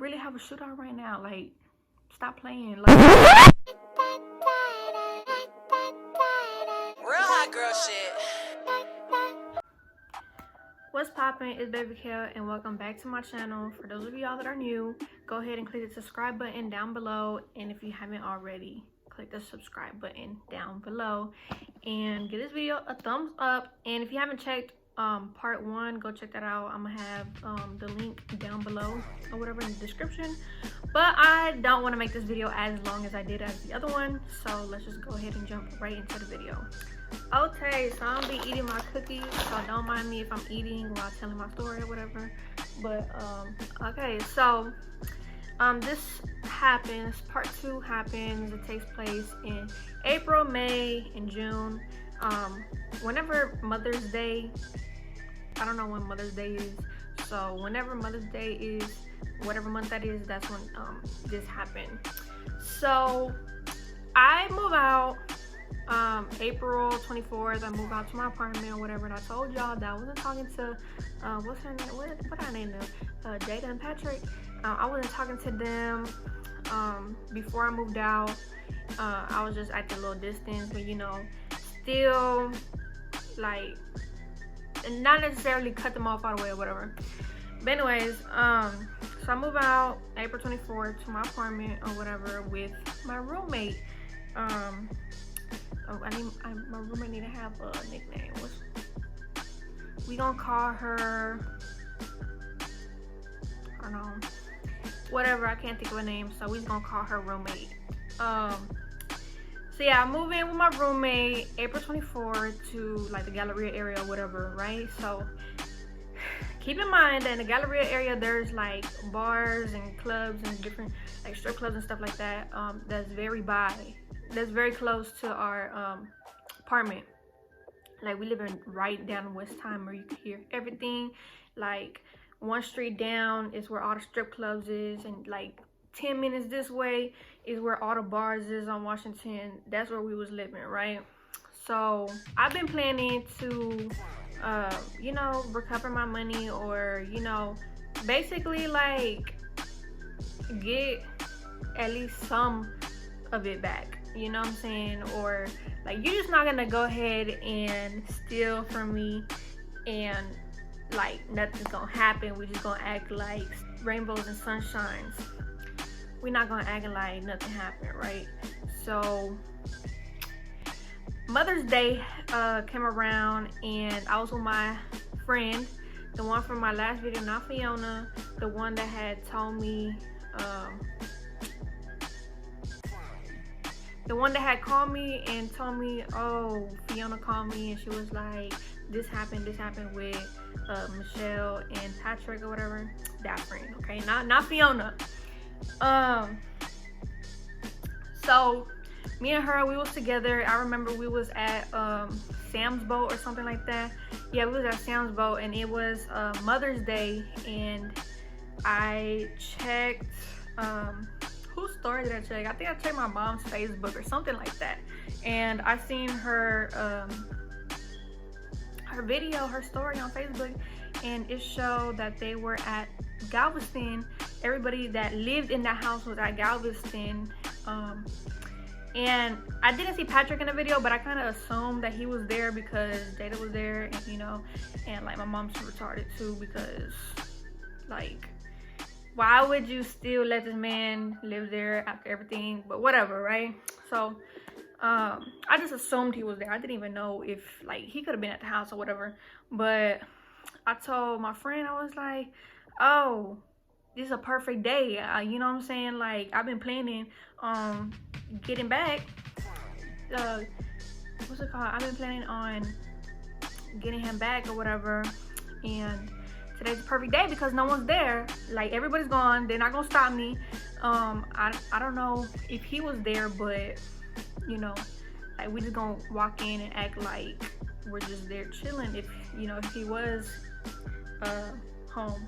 really have a shootout right now. Like, stop playing. Like, real hot girl shit. What's poppin'? It's Babykel and welcome back to my channel. For those of y'all that are new, go ahead and click the subscribe button down below, and if you haven't already, click the subscribe button down below and give this video a thumbs up. And if you haven't checked part 1, go check that out. I'm gonna have the link down below or whatever in the description, but I don't want to make this video as long as I did as the other one, so let's just go ahead and jump right into the video. Okay, so I'm gonna be eating my cookies, so don't mind me if I'm eating while telling my story or whatever. But okay, so this happens, part 2 happens. It takes place in April, May, and June. Whenever Mother's Day, I don't know when Mother's Day is, so whenever Mother's Day is, whatever month that is, that's when this happened. So I move out April 24th. I moved out to my apartment or whatever, and I told y'all that I wasn't talking to what's her name, what I name them, Jada and Patrick. I wasn't talking to them before I moved out. I was just at a little distance, but you know, still like not necessarily cut them off all the way or whatever. But anyways, so I move out April 24th to my apartment or whatever with my roommate. My roommate need to have a nickname. We gonna call her, I don't know, whatever. I can't think of a name, so we just gonna call her roommate. So yeah, I move in with my roommate April 24th to like the Galleria area or whatever, right? So keep in mind that in the Galleria area there's like bars and clubs and different like strip clubs and stuff like that. That's very close to our apartment. Like, we live in right down Westheimer. You can hear everything. Like, one street down is where all the strip clubs is, and like 10 minutes this way is where all the bars is on Washington. That's where we was living, right? So I've been planning to you know, recover my money, or you know, basically like get at least some of it back, you know what I'm saying? Or like, you're just not gonna go ahead and steal from me and like nothing's gonna happen. We just gonna act like rainbows and sunshines. We're not gonna act like nothing happened, right? So Mother's Day came around, and I was with my friend, the one from my last video, not Fiona, the one that had told me the one that had called me and told me, oh, Fiona called me and she was like, this happened with Michelle and Patrick or whatever. That friend, okay, not Fiona. So me and her, we was together. I remember we was at Sam's Boat or something like that. Yeah, we was at Sam's Boat, and it was Mother's Day, and I checked whose story did I check? I think I checked my mom's Facebook or something like that, and I seen her her story on Facebook, and it showed that they were at Galveston. Everybody that lived in that house was at Galveston, and I didn't see Patrick in the video, but I kind of assumed that he was there because Jada was there, and you know, and like my mom's retarded too, because like, why would you still let this man live there after everything? But whatever, right? So I just assumed he was there. I didn't even know if like he could have been at the house or whatever. But I told my friend, I was like, oh, this is a perfect day. You know what I'm saying? Like, I've been planning on getting back. What's it called? I've been planning on getting him back or whatever. And today's the perfect day because no one's there. Like, everybody's gone. They're not gonna stop me. I don't know if he was there, but you know, like, we just gonna walk in and act like we're just there chilling. If you know, if he was home,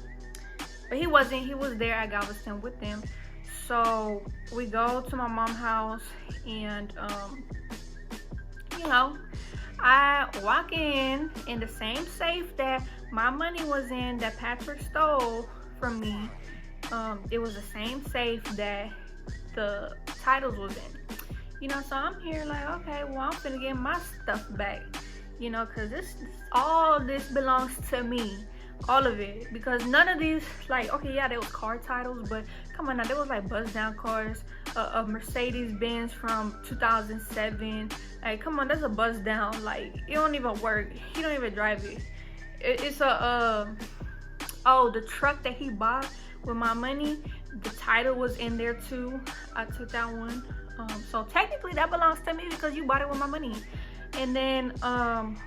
but he wasn't. He was there at Galveston with them. So we go to my mom's house, and you know, I walk in the same safe that my money was in that Patrick stole from me, it was the same safe that the titles was in. You know, so I'm here like, okay, well, I'm finna get my stuff back. You know, because all this belongs to me. All of it. Because none of these, like, okay, yeah, there was car titles, but come on now, there was like buzz down cars, a Mercedes Benz from 2007. Like, come on, that's a buzz down. Like, it don't even work. He don't even drive it. It's a, oh, the truck that he bought with my money, the title was in there too. I took that one. So technically that belongs to me because you bought it with my money. And then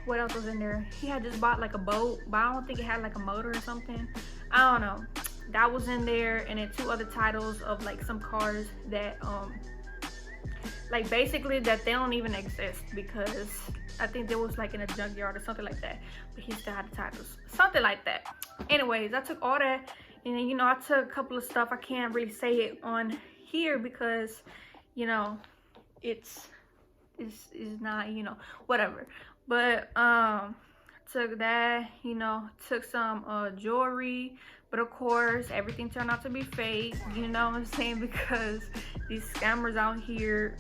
what else was in there? He had just bought like a boat, but I don't think it had like a motor or something. I don't know. That was in there, and then 2 other titles of like some cars that like basically that they don't even exist, because I think there was like in a junkyard or something like that, but he still had the titles, something like that. Anyways, I took all that, and then, you know, I took a couple of stuff. I can't really say it on here because, you know, it's not, you know, whatever. But took that, you know, took some jewelry, but of course everything turned out to be fake, you know what I'm saying, because these scammers out here,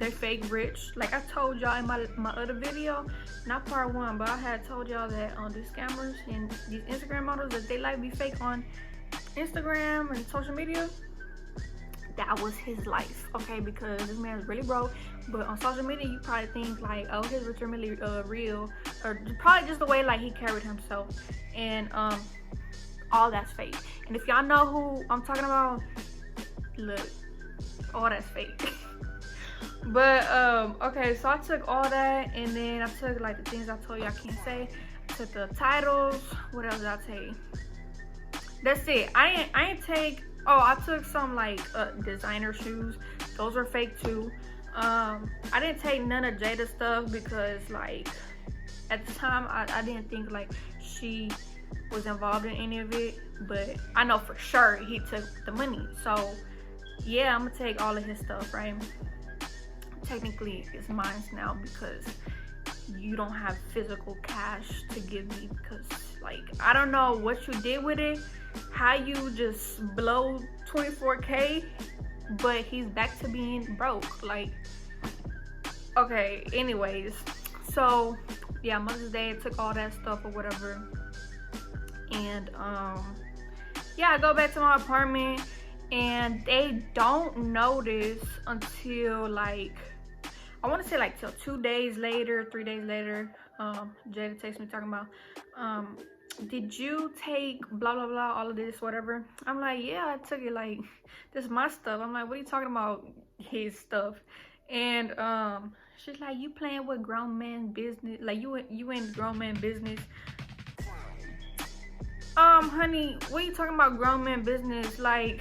they're fake rich. Like I told y'all in my other video, not part 1, but I had told y'all that these scammers and these Instagram models, that they like be fake on Instagram and social media. That was his life, okay, because this man is really broke. But on social media, you probably think like, oh, his rich are really real, or probably just the way like he carried himself, and all that's fake. And if y'all know who I'm talking about, look, all that's fake. But okay, so I took all that, and then I took like the things I told you I can't say. I took the titles. What else did I take? That's it. I ain't take. Oh, I took some like designer shoes. Those are fake too. I didn't take none of Jada's stuff because like at the time I didn't think like she was involved in any of it, but I know for sure he took the money. So yeah, I'm gonna take all of his stuff, right? Technically it's mine now because you don't have physical cash to give me, because like I don't know what you did with it, how you just blow 24K, but he's back to being broke. Like, okay, anyways, so yeah, Mother's Day, I took all that stuff or whatever, and yeah, I go back to my apartment, and they don't notice until like, I want to say like till 2 days later, 3 days later. Jada texts me talking about, did you take blah blah blah, all of this, whatever. I'm like, yeah, I took it. Like, this is my stuff. I'm like, what are you talking about, his stuff? And she's like, you playing with grown man business, like you in grown man business. Honey, what are you talking about grown man business? Like,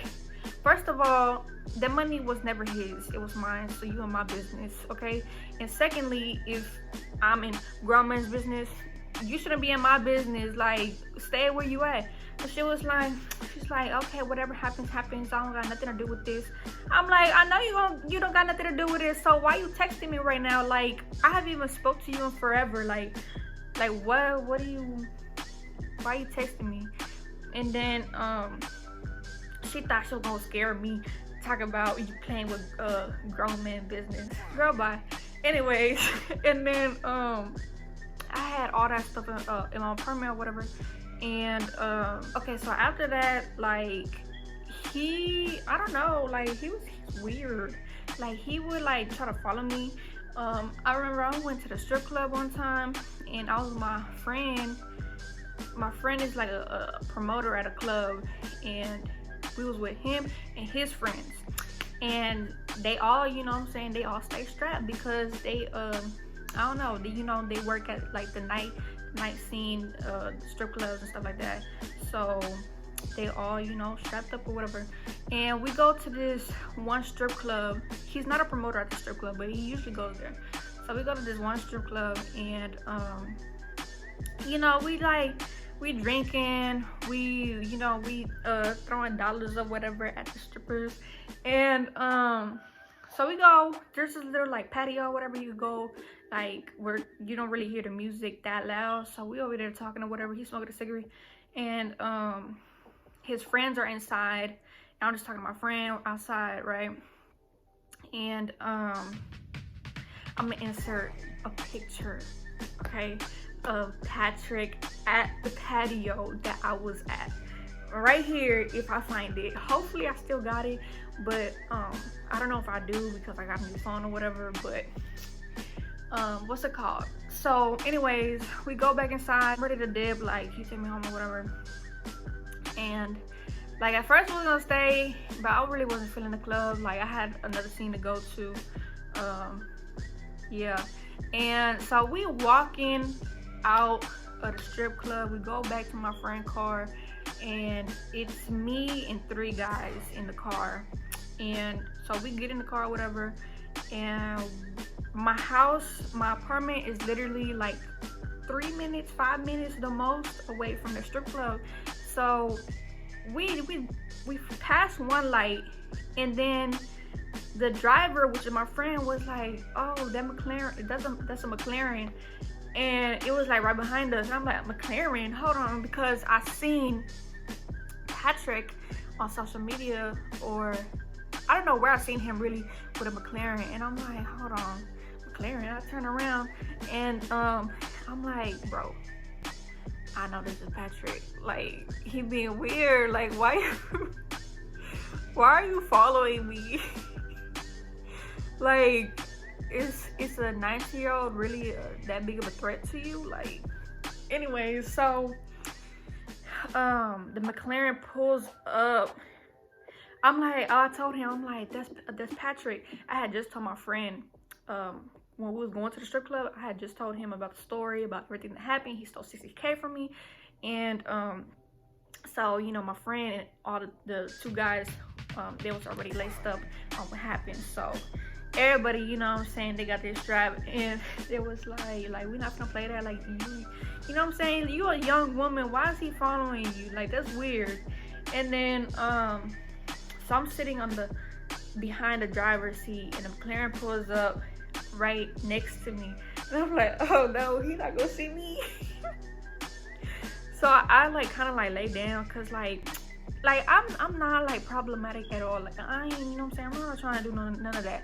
first of all, the money was never his, it was mine, so you in my business, okay? And secondly, if I'm in grown man's business, you shouldn't be in my business. Like, stay where you at. And she's like, okay, whatever happens, happens. I don't got nothing to do with this. I'm like, I know you don't got nothing to do with it, so why you texting me right now? Like, I haven't even spoke to you in forever. Like what do you, why you texting me? And then she thought she was gonna scare me, talk about you playing with grown man business. Girl, bye. Anyways, and then I had all that stuff in my apartment or whatever. And okay, so after that, like, I don't know, like he's weird. Like, he would like try to follow me. I remember I went to the strip club one time, and I was with my friend. My friend is like a promoter at a club, and we was with him and his friends, and they all, you know what I'm saying, they all stay strapped because they I don't know, you know, they work at like the night scene, strip clubs and stuff like that. So they all, you know, strapped up or whatever. And we go to this one strip club. He's not a promoter at the strip club, but he usually goes there. So we go to this one strip club, and you know, we drinking, we throwing dollars or whatever at the strippers. And so we go, there's this little like patio or whatever, you go like where you don't really hear the music that loud. So we over there talking or whatever, he's smoking a cigarette. And his friends are inside, and I'm just talking to my friend outside, right? And I'm gonna insert a picture, okay, of Patrick at the patio that I was at right here. If I find it, hopefully I still got it, but I don't know if I do because I got a new phone or whatever. But what's it called? So anyways, we go back inside. I'm ready to dip, like he take me home or whatever. And like at first I was gonna stay, but I really wasn't feeling the club. Like I had another scene to go to. Yeah, and so we walking out of the strip club. We go back to my friend's car, and it's me and 3 guys in the car. And so we get in the car or whatever, and my apartment is literally like 3 minutes, 5 minutes the most away from the strip club. So we passed one light, and then the driver, which is my friend, was like, oh, that McLaren, that's a McLaren. And it was like right behind us. And I'm like, McLaren, hold on, because I seen Patrick on social media, or I don't know where I seen him really with a McLaren. And I'm like, hold on, McLaren. I turn around, and I'm like, bro, I know this is Patrick. Like, he being weird. Like, why are you following me? Like, is a 19-year-old really that big of a threat to you? Like, anyways, so the McLaren pulls up. I'm like, oh, I told him, I'm like, that's Patrick. I had just told my friend when we was going to the strip club, I had just told him about the story, about everything that happened. He stole $60K from me. And so, you know, my friend and all the 2 guys, they was already laced up on what happened. So everybody, you know what I'm saying, they got their strap, and it was like we're not gonna play that. Like, you know what I'm saying, you a young woman, why is he following you? Like, that's weird. And then so I'm sitting on behind the driver's seat, and the McLaren pulls up right next to me, and I'm like, oh no, he's not gonna see me. So I like kind of like lay down, cause like I'm not like problematic at all. Like, I ain't, you know what I'm saying, I'm not trying to do none of that.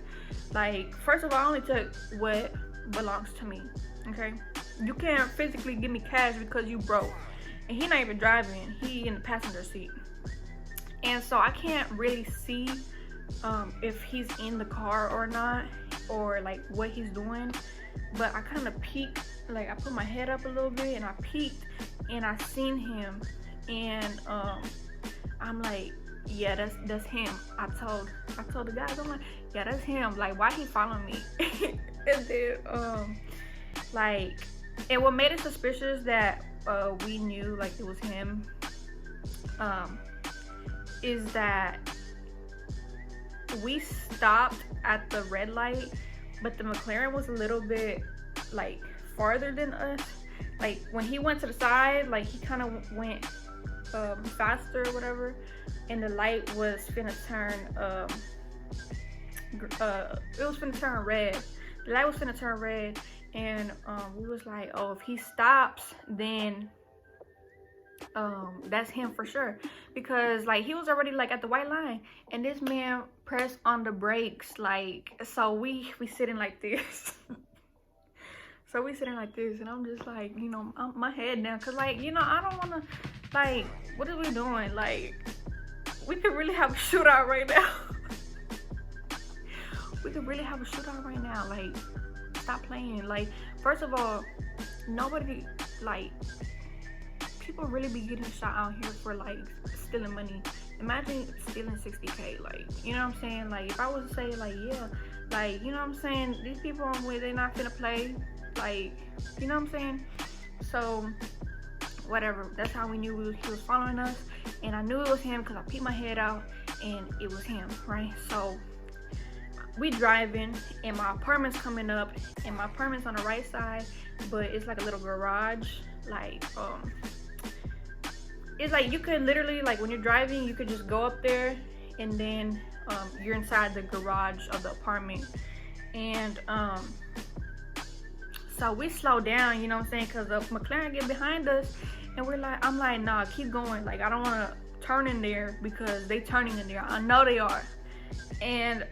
Like, first of all, I only took what belongs to me, okay? You can't physically give me cash because you broke, and he not even driving, he in the passenger seat. And so I can't really see if he's in the car or not, or like what he's doing. But I kind of peeked, like I put my head up a little bit, and I peeked, and I seen him. And I'm like, yeah, that's him. I told the guys, I'm like, yeah, that's him. Like, why he following me? And then like, and what made it suspicious that we knew like it was him is that we stopped at the red light, but the McLaren was a little bit like farther than us. Like, when he went to the side, like he kind of went faster or whatever, and the light was finna turn it was finna turn red. The light was finna turn red, and we was like, oh, if he stops, then that's him for sure, because like he was already like at the white line, and this man pressed on the brakes. Like, so we sitting like this. So we sitting like this, and I'm just like, you know, my head down, cause like, you know, I don't want to, like, what are we doing? Like, we could really have a shootout right now. We could really have a shootout right now. Like, stop playing. Like, first of all, nobody, like, people really be getting shot out here for like stealing money. Imagine stealing 60K. Like, you know what I'm saying? Like, if I was to say like, yeah, like, you know what I'm saying, these people I'm with, they're not finna play. Like, you know what I'm saying? So whatever, that's how we knew he was following us. And I knew it was him because I peeked my head out, and it was him, right? So we driving, and my apartment's coming up, and my apartment's on the right side, but it's like a little garage. Like, it's like you could literally, like, when you're driving, you could just go up there, and then you're inside the garage of the apartment. And so we slow down, you know what I'm saying, because the McLaren get behind us, and we're like, I'm like, nah, keep going. Like, I don't want to turn in there because they turning in there. I know they are. And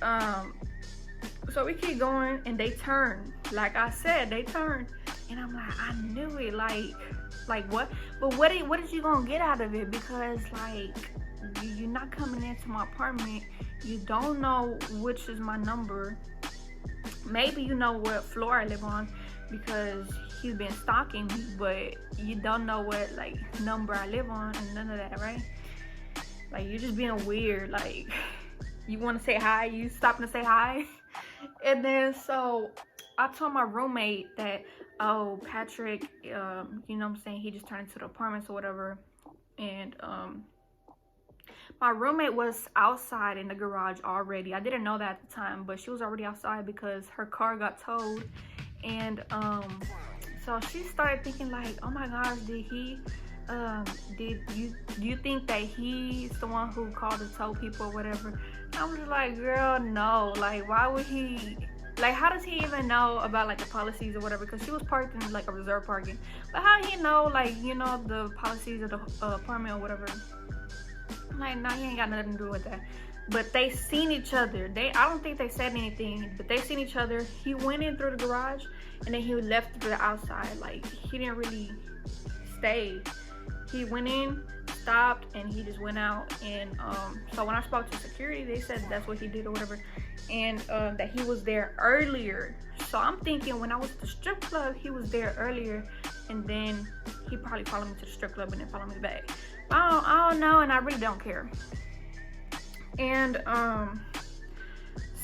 so we keep going and they turn. Like I said, they turn. And I'm like, I knew it. Like what? But what is you gonna get out of it? Because like you're not coming into my apartment. You don't know which is my number. Maybe you know what floor I live on because he's been stalking me, but you don't know what like number I live on and none of that, right? Like you're just being weird. Like you want to say hi, you stopping to say hi. And then so I told my roommate that, oh, Patrick, you know what I'm saying, he just turned into the apartments or whatever. And my roommate was outside in the garage already. I didn't know that at the time, but she was already outside because her car got towed. And so she started thinking like, oh my gosh, did you think that he's the one who called the tow people or whatever? And I was just like, girl, no. Like, why would he? Like, how does he even know about like the policies or whatever? Because she was parked in like a reserve parking. But how he know, like, you know, the policies of the apartment or whatever? I'm like, no, he ain't got nothing to do with that. But they seen each other. I don't think they said anything, but they seen each other. He went in through the garage and then he left through the outside. Like, he didn't really stay. He went in, stopped, and he just went out. And so when I spoke to security, they said that's what he did or whatever, and that he was there earlier. So I'm thinking when I was at the strip club, he was there earlier, and then he probably followed me to the strip club and then followed me back. I don't know, and I really don't care. And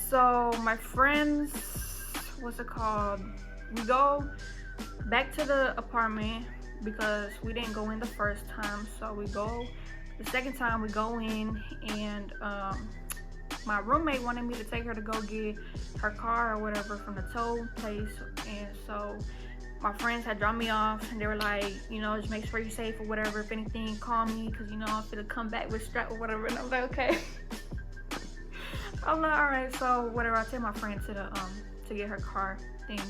so my friends, what's it called? We go back to the apartment because we didn't go in the first time. So we go the second time, we go in, and my roommate wanted me to take her to go get her car or whatever from the tow place. And so my friends had dropped me off and they were like, you know, just make sure you're safe or whatever. If anything, call me because, you know, I'm gonna come back with strap or whatever. And I was like, okay. I'm like, all right. So whatever, I take my friend to the to get her car thing,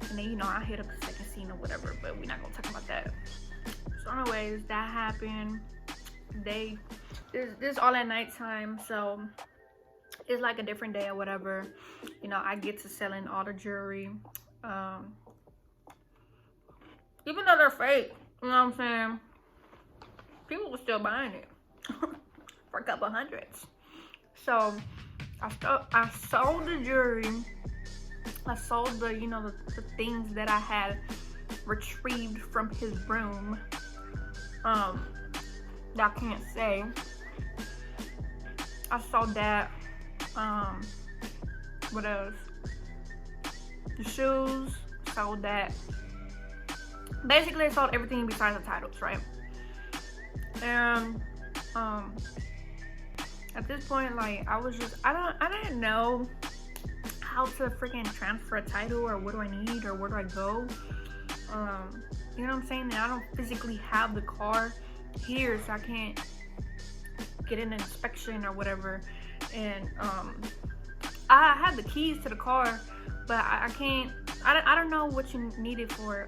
and then, you know, I hit up the second scene or whatever, but we're not gonna talk about that. So anyways, that happened. This all at nighttime, so it's like a different day or whatever. You know, I get to selling all the jewelry, even though they're fake, you know what I'm saying, people were still buying it for a couple hundreds. So I sold the jewelry. I sold the, you know, the things that I had retrieved from his room. That I can't say. I sold that. What else? The shoes. Sold that. Basically, I sold everything besides the titles, right? And at this point, like, I was just, I didn't know how to freaking transfer a title, or what do I need, or where do I go. You know what I'm saying? And I don't physically have the car here, so I can't get an inspection or whatever. And I have the keys to the car, but I can't, I don't know what you needed for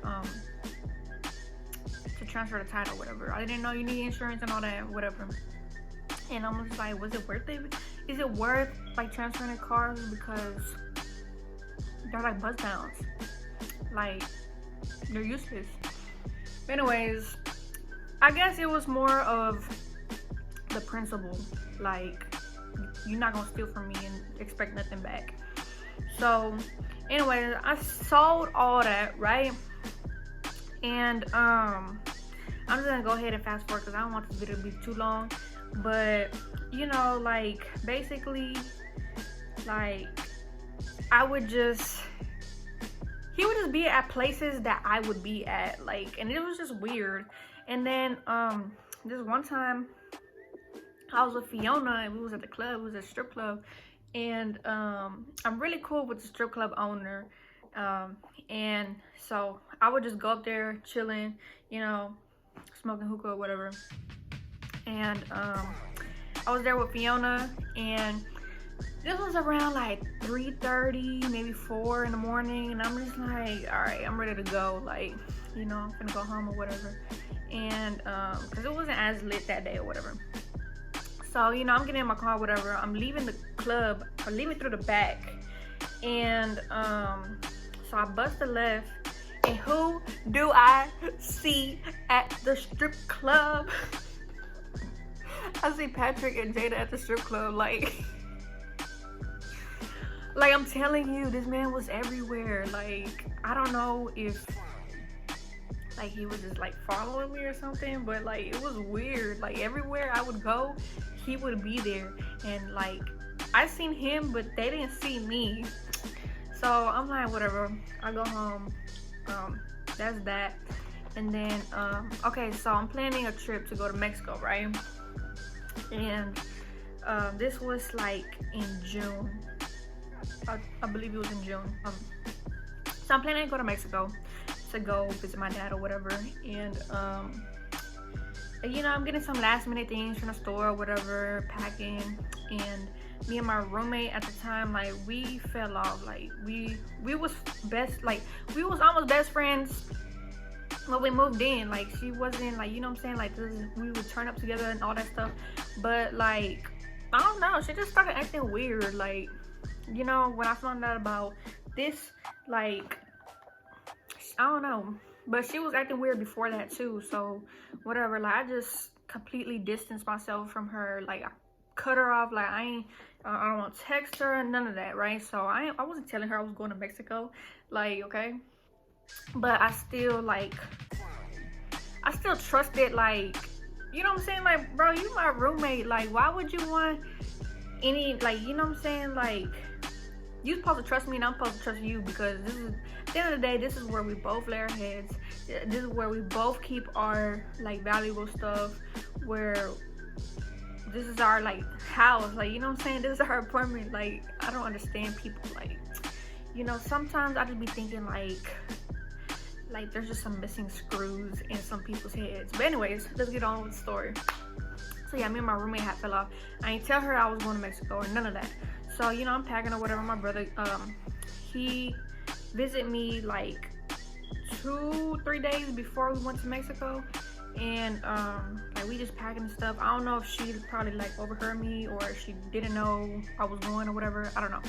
to transfer the title or whatever. I didn't know you need insurance and all that, whatever. And I'm just like, was it worth it? Is it worth like transferring the cars? Because they're like buzz downs, like they're useless. But anyways, I guess it was more of the principle, like, you're not gonna steal from me and expect nothing back. So anyways, I sold all that, right? And I'm just gonna go ahead and fast forward because I don't want this video to be too long. But you know, like, basically, like, he would just be at places that I would be at, like, and it was just weird. And then this one time I was with Fiona and we was at the club. It was a strip club, and I'm really cool with the strip club owner, and so I would just go up there chilling, you know, smoking hookah or whatever. And I was there with Fiona, and this was around like 3:30, maybe 4 in the morning, and I'm just like, all right, I'm ready to go, like, you know, I'm gonna go home or whatever. And because it wasn't as lit that day or whatever. So, you know, I'm getting in my car, whatever. I'm leaving the club, or leaving through the back. And so I bust a left. And who do I see at the strip club? I see Patrick and Jada at the strip club. Like I'm telling you, this man was everywhere. Like, I don't know if like he was just like following me or something, but like it was weird. Like everywhere I would go, he would be there. And like I seen him, but they didn't see me. So I'm like, whatever, I go home. That's that. And then okay, so I'm planning a trip to go to Mexico, right? And this was like in June. I believe it was in June. So I'm planning to go to Mexico to go visit my dad or whatever. And you know, I'm getting some last minute things from the store or whatever, packing. And me and my roommate at the time, like, we fell off. Like we was best, like we was almost best friends when we moved in. Like, she wasn't like, you know what I'm saying, like we would turn up together and all that stuff. But like, I don't know, she just started acting weird. Like, you know, when I found out about this, like, I don't know, but she was acting weird before that too. So whatever, like, I just completely distanced myself from her. Like, I cut her off. Like, I don't want to text her and none of that, right? So I wasn't telling her I was going to Mexico, like, okay. But I still trusted, like, you know what I'm saying, like, bro, you my roommate. Like, why would you want any, like, you know what I'm saying, like, you supposed to trust me and I'm supposed to trust you, because this is, at the end of the day, this is where we both lay our heads. This is where we both keep our, like, valuable stuff, where this is our, like, house, like, you know what I'm saying, this is our apartment. Like, I don't understand people, like, you know, sometimes I just be thinking, like there's just some missing screws in some people's heads. But anyways, let's get on with the story. So yeah, me and my roommate had fell off. I ain't tell her I was going to Mexico or none of that. So, you know, I'm packing or whatever. My brother, he visited me like 2-3 days before we went to Mexico. And like, we just packing and stuff. I don't know if she probably like overheard me, or if she didn't know I was going or whatever. I don't know.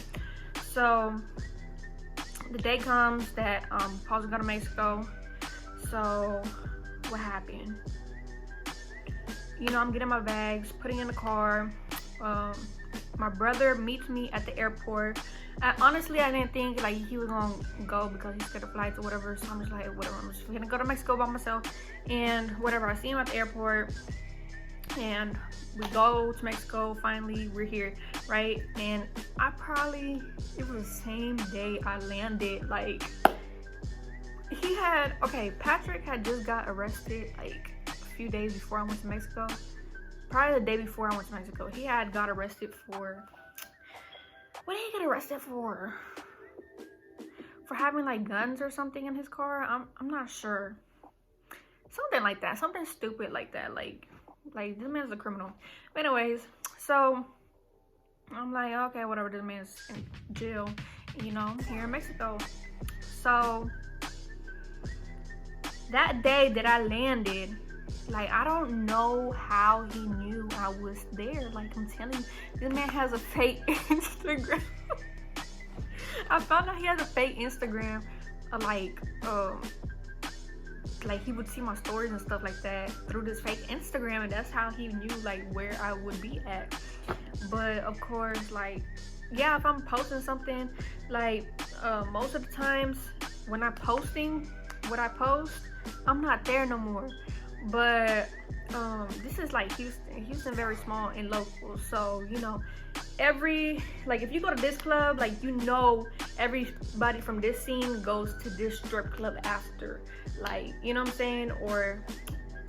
So the day comes that Paul's gonna go to Mexico. So what happened? You know, I'm getting my bags, putting in the car. My brother meets me at the airport. Honestly, I didn't think like he was gonna go because he's scared of flights or whatever. So I'm just like, whatever, I'm just gonna go to Mexico by myself. And whatever, I see him at the airport, and we go to Mexico. Finally, we're here, right? And it was the same day I landed. Like, Patrick had just got arrested like a few days before I went to Mexico. Probably the day before I went to Mexico, he had got arrested for, what did he get arrested for? For having like guns or something in his car. I'm not sure. Something like that. Something stupid like that. Like this man's a criminal. But anyways, so I'm like, okay, whatever, this man's in jail, you know, here in Mexico. So that day that I landed, like, I don't know how he knew I was there. Like, I'm telling you, this man has a fake Instagram. I found out he has a fake Instagram, like he would see my stories and stuff like that through this fake Instagram, and that's how he knew like where I would be at. But of course, like, yeah, if I'm posting something, like most of the times when I'm posting what I post, I'm not there no more. But this is like Houston very small and local, so you know, if you go to this club, like, you know, everybody from this scene goes to this strip club after, like, you know what I'm saying, or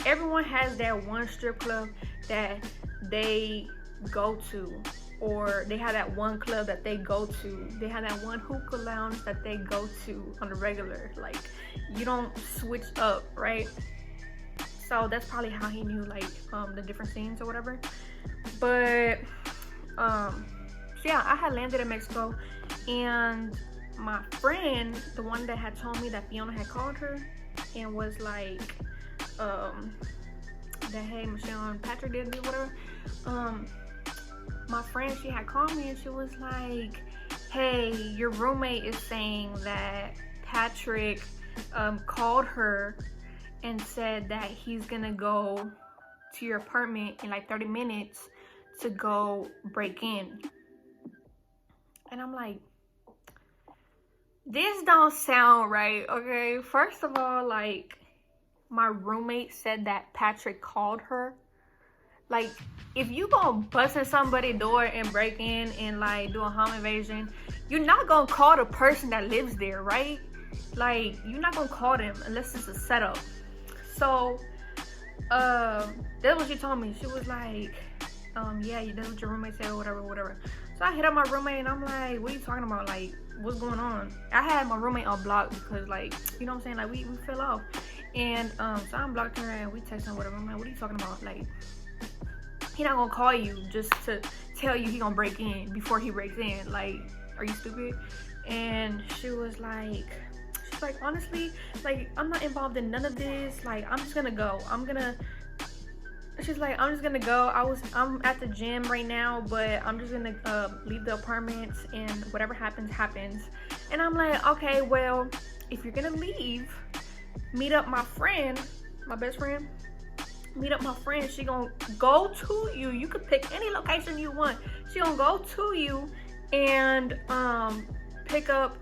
everyone has that one strip club that they go to, or they have that one club that they go to, they have that one hookah lounge that they go to on the regular. Like, you don't switch up, right? So that's probably how he knew, like, the different scenes or whatever. But so yeah, I had landed in Mexico, and my friend, the one that had told me that Fiona had called her and was like that, hey, Michelle and Patrick did this, whatever, my friend, she had called me and she was like, hey, your roommate is saying that Patrick called her and said that he's gonna go to your apartment in like 30 minutes to go break in. And I'm like, this don't sound right, okay? First of all, like, my roommate said that Patrick called her. Like, if you gonna bust in somebody's door and break in and like do a home invasion, you're not gonna call the person that lives there, right? Like, you're not gonna call them unless it's a setup. So that's what she told me. She was like, yeah, that's what your roommate said, or whatever. So I hit up my roommate and I'm like, what are you talking about? Like, what's going on? I had my roommate on block because, like, you know what I'm saying? Like, we fell off. And so I unblocked her and we texted whatever. I'm like, what are you talking about? Like, he not gonna call you just to tell you he gonna break in before he breaks in. Like, are you stupid? And she was like, she's like, honestly, like, I'm not involved in none of this. Like, I'm just gonna go. She's like, I'm just gonna go. I'm at the gym right now, but I'm just gonna leave the apartment and whatever happens, happens. And I'm like, okay, well, if you're gonna leave, meet up my friend, my best friend. Meet up my friend. She gonna go to you. You could pick any location you want. She gonna go to you and pick up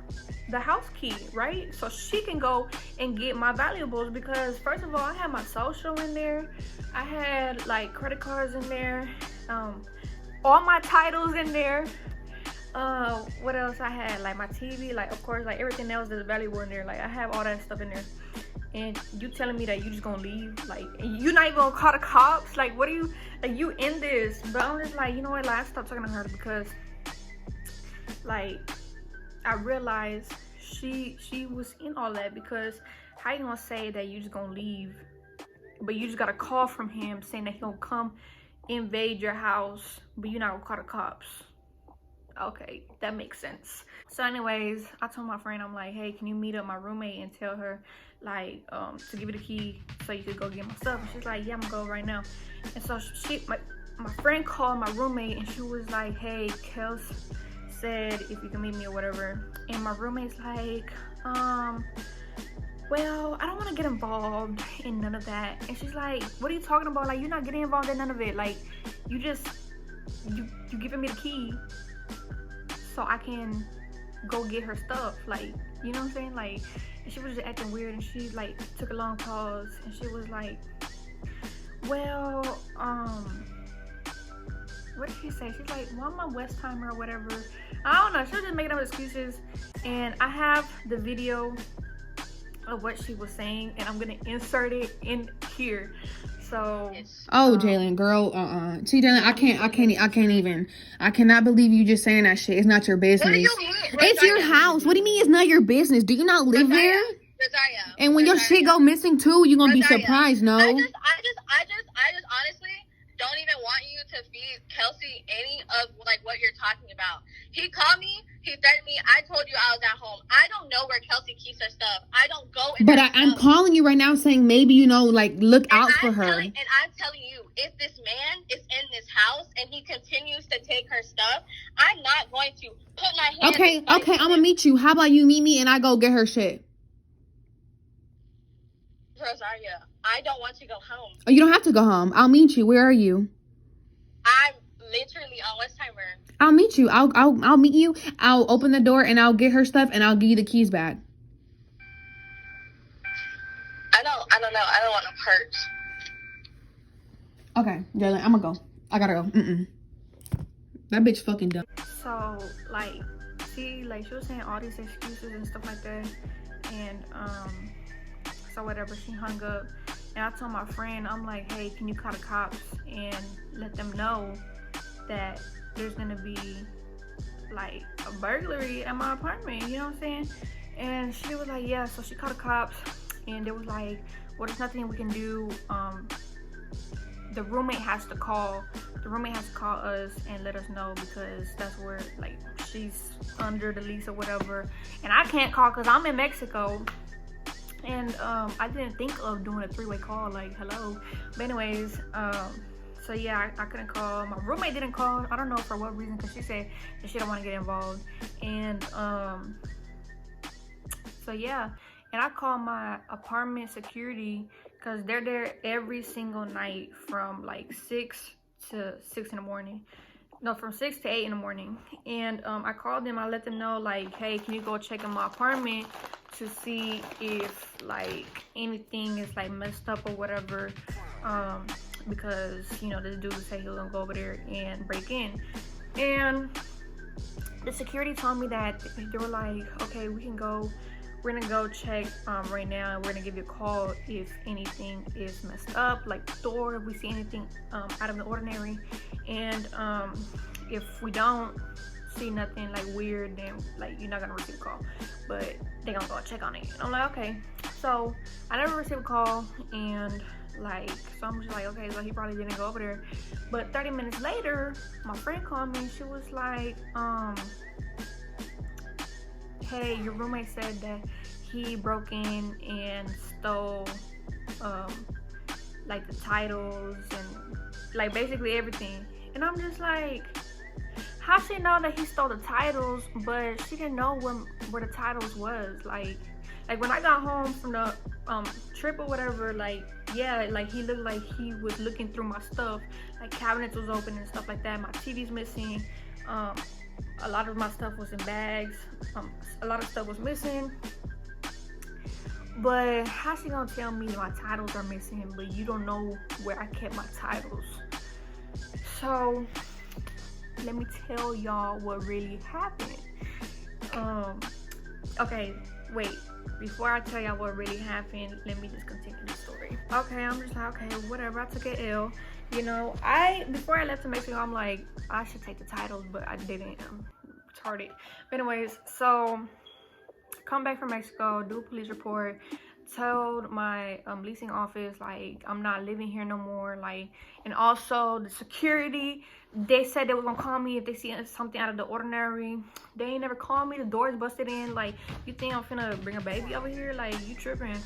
the house key, right? So she can go and get my valuables, because first of all, I had my social in there. I had like credit cards in there, all my titles in there. What else I had? Like my TV, like of course, like everything else that's valuable in there. Like I have all that stuff in there. And you telling me that you just gonna leave? Like, you not even gonna call the cops? Like, what are you, like, you in this? But I'm just like, you know what, like, I stopped talking to her because, like, I realized she was in all that, because how you gonna say that you just gonna leave, but you just got a call from him saying that he gonna come invade your house, but you're not gonna call the cops? Okay, that makes sense. So anyways, I told my friend, I'm like, hey, can you meet up my roommate and tell her, like, to give you the key so you could go get my stuff? And she's like, yeah, I'm gonna go right now. And so my friend called my roommate and she was like, hey, Kels said if you can meet me or whatever. And my roommate's like, well, I don't want to get involved in none of that. And she's like, what are you talking about? Like, you're not getting involved in none of it. Like, you giving me the key so I can go get her stuff. Like, you know what I'm saying? Like, and she was just acting weird, and she like took a long pause and she was like, well, what did she say? She's like, well, I'm a West Timer or whatever. I don't know, she was just making up excuses. And I have the video of what she was saying and I'm gonna insert it in here. So Jalen, girl, see, Jalen, I cannot believe you just saying that shit. It's not your business. What do you mean? It's your house. What do you mean it's not your business? Do you not live there? Rosaria, And when your shit go missing too, you gonna be surprised, no? I just honestly don't even want you to feed Kelsey any of like what you're talking about. He called me, he threatened me, I told you I was at home. I don't know where Kelsey keeps her stuff. I don't go in But I'm calling you right now saying maybe, you know, like, look out for her. And I'm telling you, if this man is in this house and he continues to take her stuff, I'm not going to put my hands Okay, I'm gonna meet you. How about you meet me and I go get her shit? Rosaria, I don't want to go home. Oh, you don't have to go home. I'll meet you. Where are you? I'm literally on Westheimer. I'll meet you. I'll meet you. I'll open the door and I'll get her stuff and I'll give you the keys back. I don't know. I don't want to hurt. Okay, Jalen, I'm gonna go. I gotta go. That bitch fucking dumb. So like, she was saying all these excuses and stuff like that, and so whatever, she hung up. And I told my friend, I'm like, hey, can you call the cops and let them know that there's gonna be like a burglary at my apartment, you know what I'm saying? And she was like, yeah. So she called the cops and they was like, well, there's nothing we can do. The roommate has to call us and let us know, because that's where, like, she's under the lease or whatever, and I can't call because I'm in Mexico. And I didn't think of doing a three-way call, like, hello. But anyways, So yeah, I couldn't call. My roommate didn't call. I don't know for what reason, because she said that she don't want to get involved. And so yeah, and I called my apartment security, because they're there every single night from like 6 to 6 in the morning. No, from 6 to 8 in the morning. And I called them. I let them know, like, hey, can you go check in my apartment to see if like anything is like messed up or whatever, because you know this dude said he was gonna go over there and break in. And the security told me that they were like, okay, we're gonna go check right now, and we're gonna give you a call if anything is messed up, like the door, if we see anything out of the ordinary. And if we don't see nothing like weird, then like you're not gonna receive a call, but they're gonna go check on it. And I'm like, okay. So I never received a call, and like, so I'm just like, okay, so he probably didn't go over there. But 30 minutes later, my friend called me. She was like, hey, your roommate said that he broke in and stole like the titles and like basically everything. And I'm just like, how she know that he stole the titles, but she didn't know where the titles was? Like when I got home from the trip or whatever, like, yeah, like he looked like he was looking through my stuff, like cabinets was open and stuff like that. My TV's missing. A lot of my stuff was in bags. A lot of stuff was missing. But how she gonna tell me my titles are missing, but you don't know where I kept my titles? So let me tell y'all what really happened. Okay, wait. Before I tell y'all what really happened, let me just continue the story. Okay, I'm just like, okay, whatever. I took an L. You know, before I left to Mexico, I'm like, I should take the titles, but I didn't. Retarded. But anyways, so come back from Mexico, do a police report, told my leasing office like I'm not living here no more, like, and also the security, they said they were gonna call me if they see something out of the ordinary. They ain't never called me. The door's busted in. Like, you think I'm finna bring a baby over here? Like, you tripping?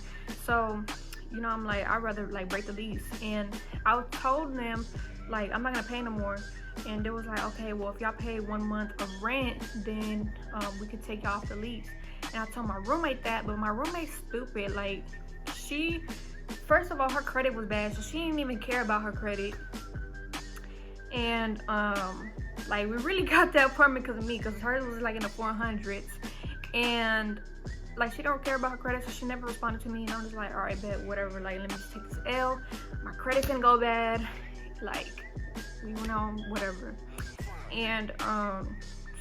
So, you know, I'm like, I'd rather like break the lease. And I told them like I'm not gonna pay no more. And they was like, okay, well, if y'all pay 1 month of rent, then we could take y'all off the lease. And I told my roommate that, but my roommate's stupid. Like, she, first of all, her credit was bad, so she didn't even care about her credit. And like, we really got that apartment because of me, because hers was like in the 400s. And like, she don't care about her credit, so she never responded to me. And I'm just like, all right, bet, whatever, like, let me just take this L. My credit didn't go bad, like, you know, whatever. And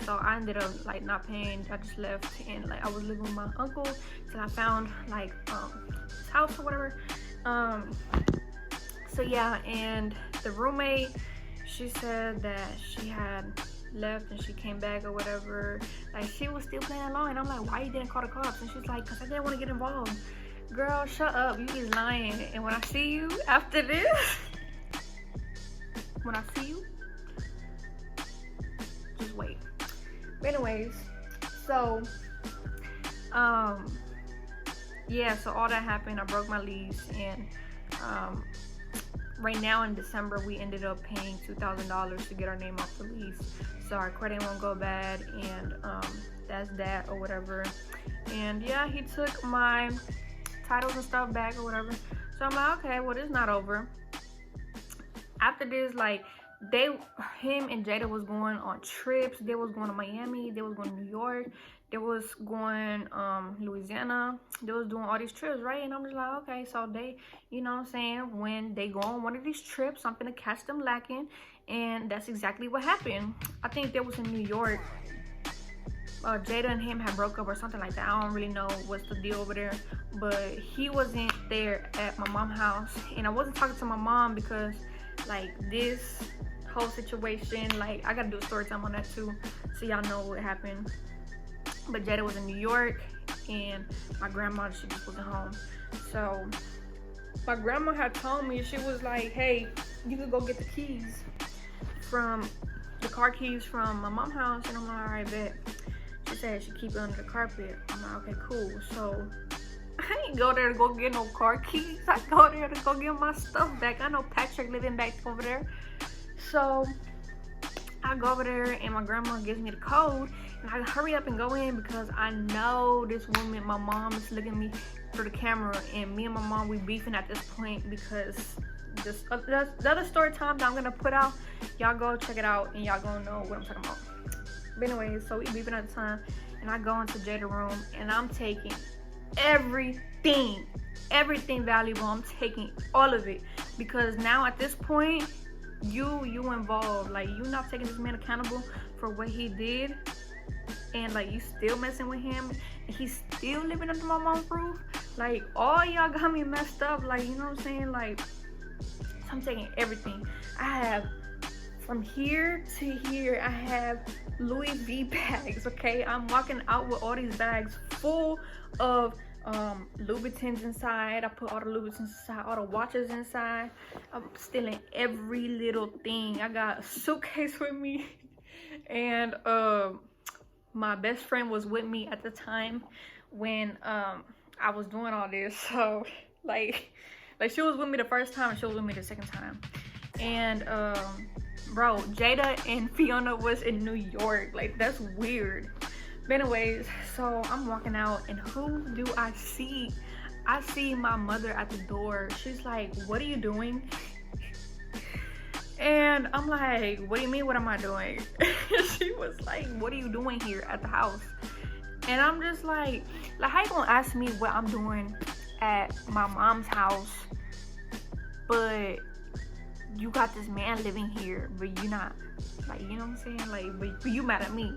so I ended up like not paying. I just left, and like I was living with my uncle till I found like his house or whatever. So yeah, and the roommate, she said that she had left and she came back or whatever. Like, she was still playing along, and I'm like, why you didn't call the cops? And she's like, because I didn't want to get involved. Girl, shut up, you is lying. And when I see you after this, when I see you, just wait. But anyways, so yeah, so all that happened. I broke my lease, and right now in December we ended up paying $2,000 to get our name off the lease, so our credit won't go bad. And that's that or whatever. And yeah, he took my titles and stuff back or whatever. So I'm like, okay, well, it's not over. After this, like, him and Jada was going on trips. They was going to Miami, they was going to New York, they was going Louisiana. They was doing all these trips, right? And I'm just like, okay, so they, you know what I'm saying, when they go on one of these trips, I'm gonna catch them lacking. And that's exactly what happened. I think they was in New York. Jada and him had broke up or something like that. I don't really know what's the deal over there, but he wasn't there at my mom's house. And I wasn't talking to my mom because like this whole situation, like, I gotta do a story time on that too, so y'all know what happened. But Jada was in New York, and my grandma, she just wasn't home. So my grandma had told me, she was like, hey, you could go get the keys from the car keys from my mom's house. And I'm like, all right, bet. She said she keep it under the carpet. I'm like, okay, cool. So I ain't go there to go get no car keys. I go there to go get my stuff back. I know Patrick living back over there. So I go over there and my grandma gives me the code and I hurry up and go in because I know this woman, my mom, is looking at me through the camera, and me and my mom, we beefing at this point because this the other story time that I'm gonna put out, y'all go check it out and y'all gonna know what I'm talking about. But anyways, so we beefing at the time and I go into Jada's room and I'm taking everything valuable. I'm taking all of it because now at this point you involved. Like, you not taking this man accountable for what he did, and like you still messing with him and he's still living under my mom's roof. Like, all y'all got me messed up. Like, you know what I'm saying? Like, so I'm taking everything. I have from here to here, I have Louis V bags. Okay, I'm walking out with all these bags full of Louboutins inside. I put all the Louboutins inside, all the watches inside. I'm stealing every little thing. I got a suitcase with me, and my best friend was with me at the time when I was doing all this. So like she was with me the first time and she was with me the second time. And bro, Jada and Fiona was in New York. Like, that's weird. But anyways, so I'm walking out and who do I see? I see my mother at the door. She's like, what are you doing? And I'm like, what do you mean, what am I doing? She was like, what are you doing here at the house? And I'm just like how you gonna ask me what I'm doing at my mom's house, but you got this man living here, but you not, like, you know what I'm saying? Like, but you mad at me.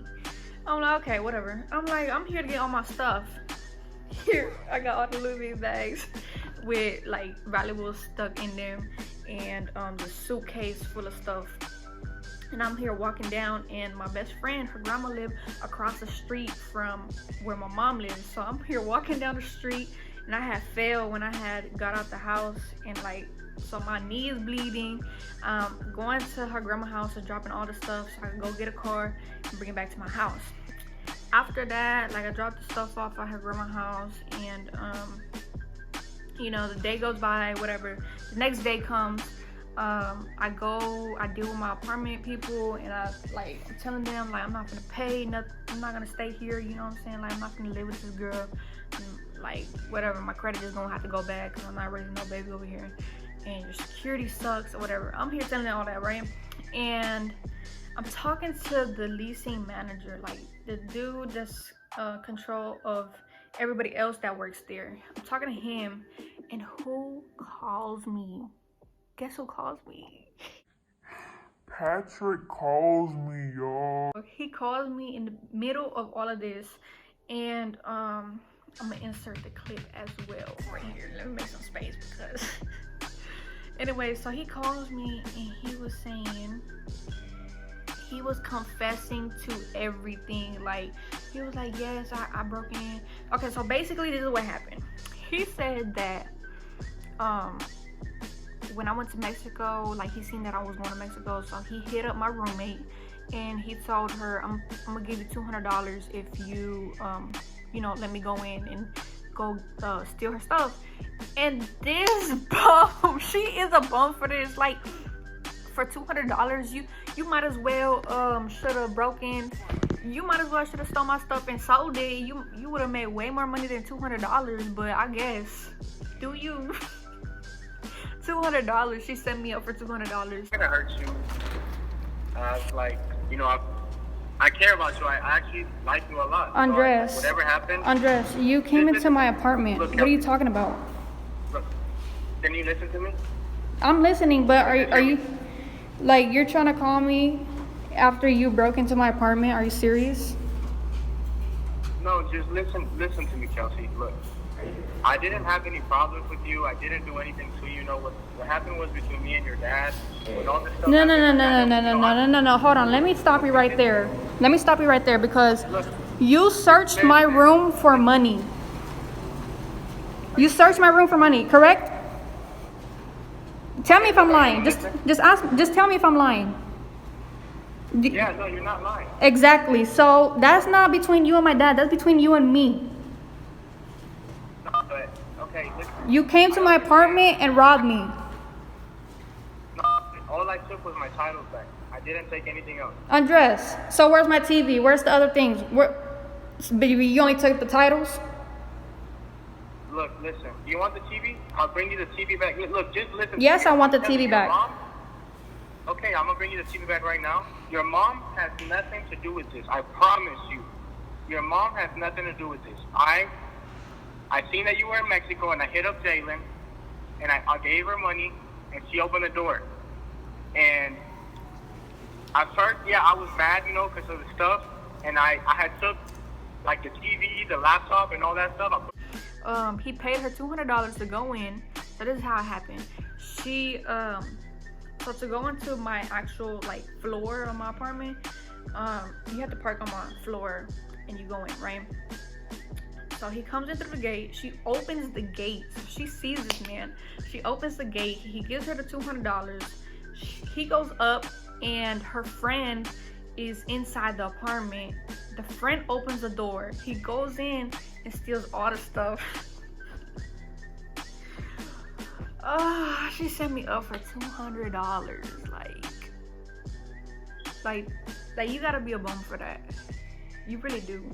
I'm like, okay, whatever. I'm like, I'm here to get all my stuff. Here, I got all the Louis V bags with like valuables stuck in them, and the suitcase full of stuff. And I'm here walking down, and my best friend, her grandma lived across the street from where my mom lives. So I'm here walking down the street, and I had fell when I had got out the house, and like, so my knee is bleeding. Going to her grandma's house and dropping all the stuff so I can go get a car and bring it back to my house. After that, like, I dropped the stuff off at her grandma's house, and you know, the day goes by, whatever. The next day comes, I deal with my apartment people, and I'm telling them, like, I'm not gonna pay nothing, I'm not gonna stay here, you know what I'm saying? Like, I'm not gonna live with this girl, and, like, whatever, my credit is gonna have to go back because I'm not raising no baby over here, and your security sucks or whatever. I'm here telling them all that, right? And I'm talking to the leasing manager, like the dude that's control of everybody else that works there. I'm talking to him, and who calls me? Guess who calls me? Patrick calls me, y'all. He calls me in the middle of all of this, and I'm gonna insert the clip as well right here. Let me make some space because anyway, so he calls me and he was saying, he was confessing to everything. Like, he was like, yes, I broke in. Okay, so basically this is what happened. He said that when I went to Mexico, like, he seen that I was going to Mexico, so he hit up my roommate and he told her, I'm gonna give you $200 if you you know, let me go in and go steal her stuff. And this bum, she is a bum for this. Like, for $200, you might as well should have broken. You might as well should have stole my stuff and sold it. You would have made way more money than $200. But I guess, do you? $200. She set me up for $200. It's gonna hurt you. Like, you know, I care about you. I actually like you a lot. Andres. So, whatever happened. Andres, you came into my apartment. Look, what are you talking about? Look, can you listen to me? I'm listening, but are you, like, you're trying to call me after you broke into my apartment? Are you serious? No, just listen to me, Kelsey. Look, I didn't have any problems with you. I didn't do anything to you. You know what happened was between me and your dad. When all this stuff No. Hold on. Let me stop you right there. Because you searched my room for money. You searched my room for money, correct? Tell me if I'm lying. Just tell me if I'm lying. Yeah, no, you're not lying. Exactly. So that's not between you and my dad. That's between you and me. No, but You came to my apartment and robbed me. No, all I took was my titles back. I didn't take anything else. Undress. So where's my TV? Where's the other things? Where? Baby, you only took the titles? Look, listen. You want the TV? I'll bring you the TV back. Look, just listen. Yes, I want the Tell me TV your back. mom- Okay, I'm gonna bring you the TV back right now. Your mom has nothing to do with this. I promise you. Your mom has nothing to do with this. I seen that you were in Mexico, and I hit up Jalen, and I gave her money, and she opened the door. And at first, yeah, I was mad, you know, because of the stuff, and I had took like the TV, the laptop, and all that stuff. He paid her $200 to go in. So this is how it happened. She so to go into my actual like floor of my apartment, you have to park on my floor and you go in, right? So he comes in through the gate. She opens the gate. She sees this man. She opens the gate. He gives her the $200. He goes up and her friend is inside the apartment. The friend opens the door. He goes in and steals all the stuff. She set me up for $200. Like you gotta be a bum for that. You really do.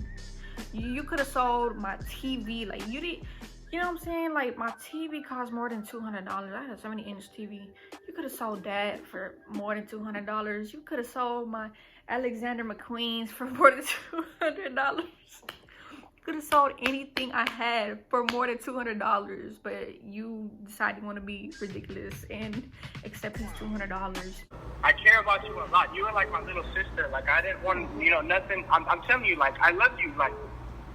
You could have sold my TV. Like you did. You know what I'm saying? Like my TV cost more than $200. I had a 70-inch TV. You could have sold that for more than $200. You could have sold my Alexander McQueen's for more than $200. Could have sold anything I had for more than $200, but you decided you want to be ridiculous and accept his $200. I care about you a lot. You are like my little sister. Like I didn't want, you know, nothing. I'm telling you, like I love you. Like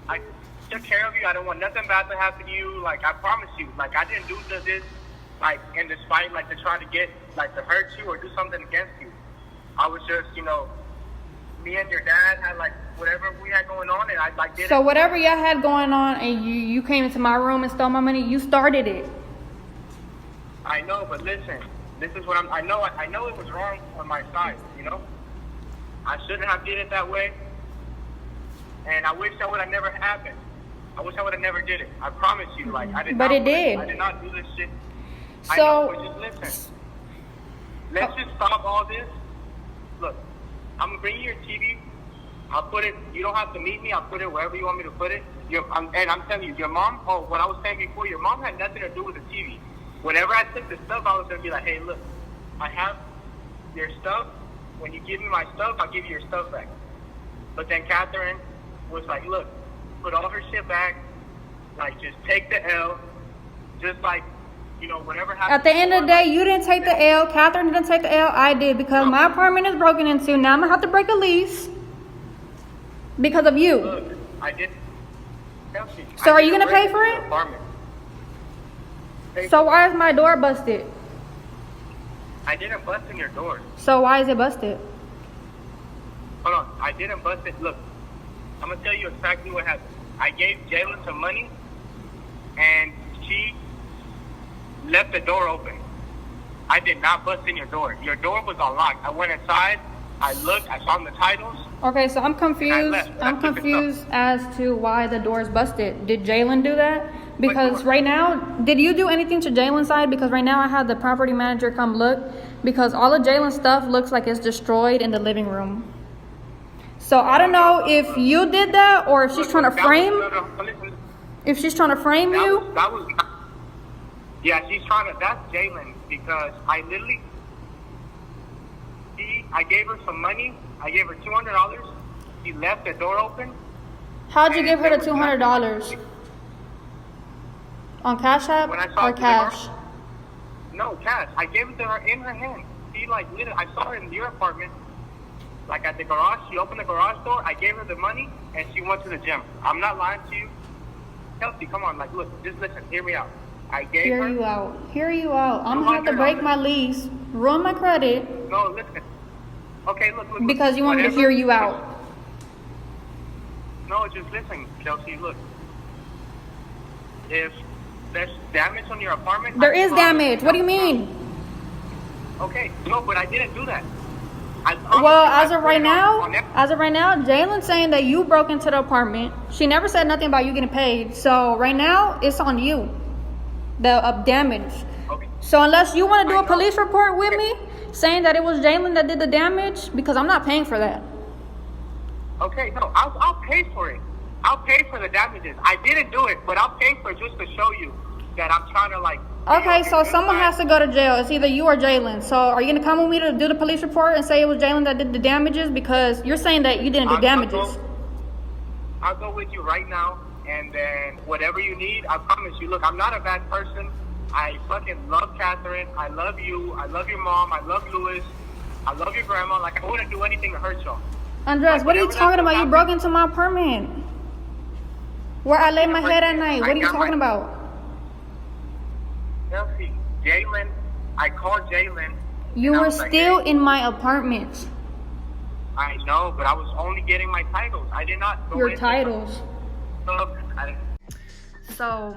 I took care of you. I don't want nothing bad to happen to you. Like I promise you. Like I didn't do this, like in this fight, like to try to get, like to hurt you or do something against you. I was just, you know, me and your dad had like whatever we had going on, and I like did. So whatever y'all had going on, and you came into my room and stole my money. You started it. I know, but listen, this is what I know it was wrong on my side. You know, I shouldn't have did it that way, and I wish that would have never happened. I wish I would have never did it. I promise you, like I did. But not, it did. I did not do this shit. So I know, but just listen. Let's just stop all this. Look, I'm gonna bring you your TV. I'll put it. You don't have to meet me. I'll put it wherever you want me to put it. And I'm telling you, your mom. Oh, what I was saying before, your mom had nothing to do with the TV. Whenever I took the stuff, I was gonna be like, hey, look, I have your stuff. When you give me my stuff, I'll give you your stuff back. But then Catherine was like, look, put all her shit back. Like, just take the L. Just like, you know, whatever happens. at the end of the day, you didn't take the L. Catherine didn't take the L. I did, because my apartment is broken into. Now I'm gonna have to break a lease because of you. Look, I did. Chelsea, So I are you did gonna pay rent for your it? apartment. So why is my door busted? I didn't bust in your door. So why is it busted? Hold on. I didn't bust it. Look, I'm going to tell you exactly what happened. I gave Jalen some money, and she left the door open. I did not bust in your door. Your door was unlocked. I went inside. I looked. I saw the titles. Okay, so I'm confused. I'm confused as to why the door is busted. Did Jalen do that? Because right now, did you do anything to Jalen's side? Because right now I had the property manager come look, because all of Jalen's stuff looks like it's destroyed in the living room. So I don't know if you did that, or if she's trying to frame. If she's trying to frame you. That was not. Yeah, she's trying to. That's Jalen, because I literally. I gave her some money. I gave her $200. She left the door open. How'd you give her the $200? On Cash App or cash? No, cash. I gave it to her in her hand. She like literally. I saw her in your apartment. Like at the garage, she opened the garage door. I gave her the money, and she went to the gym. I'm not lying to you, Kelsey. Come on, like look, just listen, hear me out. I gave her. Hear you out. Hear you out. I'm gonna have to break my lease, ruin my credit. No, listen. Okay, look. Because you want me to hear you out. No, just listen, Kelsey. Look, if there's damage on your apartment, There is damage. What do you mean? Okay, no, but I didn't do that. Well, as of right now, Jalen's saying that you broke into the apartment. She never said nothing about you getting paid. So right now, it's on you. The damage. Okay. So unless you want to do I a know. police report with me, saying that it was Jalen that did the damage, because I'm not paying for that. Okay, no, I'll pay for it. I'll pay for the damages. I didn't do it, but I'll pay for it just to show you that I'm trying to like. Okay, so someone has to go to jail. It's either you or Jalen. So are you gonna come with me to do the police report and say it was Jalen that did the damages? Because you're saying that you didn't do damages. I'll go with you right now, and then whatever you need, I promise you. Look, I'm not a bad person. I fucking love Catherine. I love you. I love your mom. I love Louis. I love your grandma. Like, I wouldn't do anything to hurt y'all. Andres, Like, what are you whatever talking that's about? You happening- broke into my apartment. Where I lay my head at night. What are you talking about? Chelsea, Jalen, I called Jalen. You and I were was like, still hey, in my apartment. I know, but I was only getting my titles. I did not go Your into titles. stuff. I, So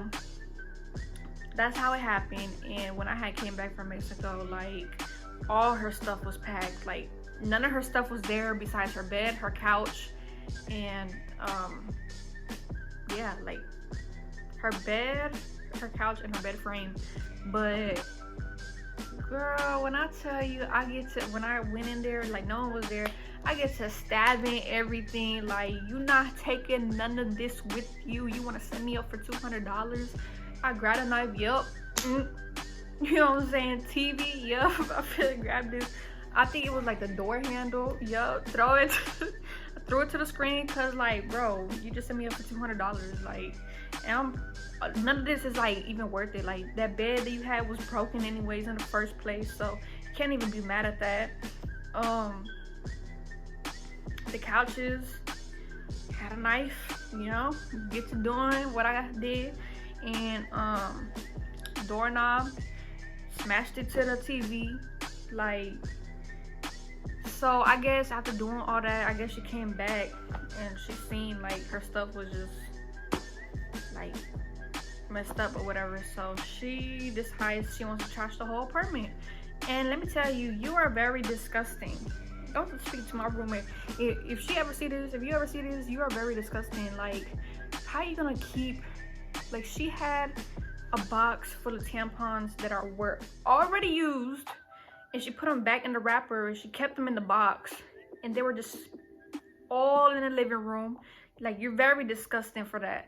that's how it happened. And when I had came back from Mexico, like all her stuff was packed. Like none of her stuff was there besides her bed, her couch, and yeah, like her bed, her couch, and her bed frame. But girl, when I tell you, when I went in there, like no one was there, I get to stabbing everything. Like, you not taking none of this with you. You want to send me up for $200? I grabbed a knife. Yup. You know what I'm saying? TV. Yup. I feel like grab this. I think it was like the door handle. Yup. Throw it. Threw it to the screen. Cause like, bro, you just sent me up for $200. Like, and none of this is like even worth it. Like, that bed that you had was broken anyways in the first place. So you can't even be mad at that. The couches, had a knife, you know, get to doing what I did, and doorknob, smashed it to the TV, like. So I guess after doing all that, I guess she came back and she seen like her stuff was just like messed up or whatever. So she decides she wants to trash the whole apartment. And let me tell you, you are very disgusting. Don't speak to my roommate. If she ever see this, if you ever see this, you are very disgusting. Like, how you gonna keep, like, she had a box full of tampons that were already used, and she put them back in the wrapper, and she kept them in the box, and they were just all in the living room. Like, you're very disgusting for that.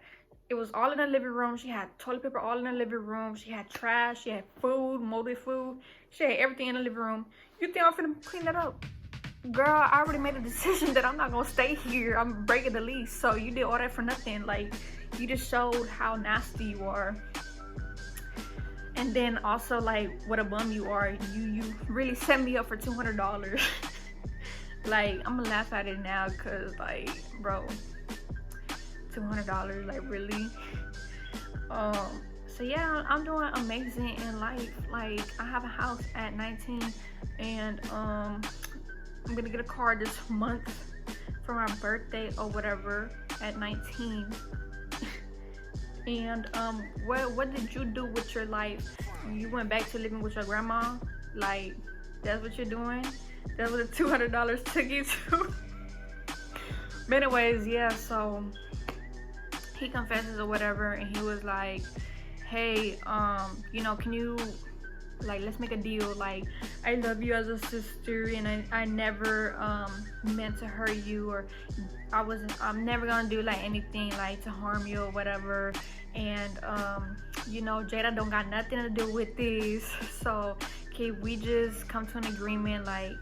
It was all in the living room. She had toilet paper all in the living room. She had trash. She had food, molded food. She had everything in the living room. You think I'm finna clean that up? Girl, I already made a decision that I'm not gonna stay here. I'm breaking the lease. So you did all that for nothing. Like, you just showed how nasty you are. And then also, like, what a bum you are. You really set me up for $200. Like, I'm gonna laugh at it now, cause like, bro, $200, like, really? So yeah, I'm doing amazing in life. Like, I have a house at 19, and I'm gonna get a car this month for my birthday or whatever at 19. And what did you do with your life? You went back to living with your grandma? Like, that's what you're doing? That's what the $200 took you to? But anyways, yeah, so he confesses or whatever, and he was like, hey, you know, can you, like, let's make a deal. Like, I love you as a sister, and I never meant to hurt you, or I'm never gonna do like anything like to harm you or whatever. And you know, Jada don't got nothing to do with this. So can we just come to an agreement? Like,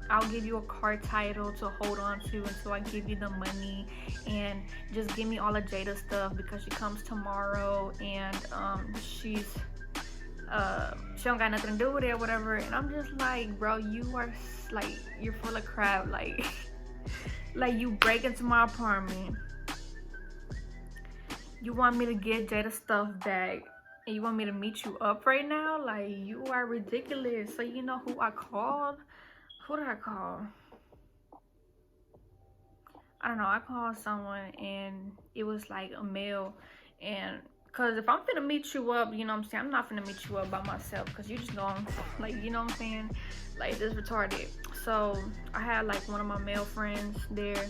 I'll give you a car title to hold on to until I give you the money, and just give me all of Jada's stuff because she comes tomorrow, and she don't got nothing to do with it or whatever. And I'm just like, bro, you are like, you're full of crap. Like, like, you break into my apartment, you want me to get Jada's stuff back, and you want me to meet you up right now? Like, you are ridiculous. So you know who I called? Who did I call? I don't know. I called someone, and it was like a male. And because if I'm finna meet you up, you know what I'm saying, I'm not finna meet you up by myself, because you just gonna, like, you know what I'm saying, like, this retarded. So I had like one of my male friends there,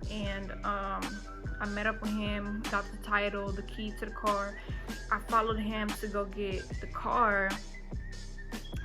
and I met up with him, got the title, the key to the car. I followed him to go get the car.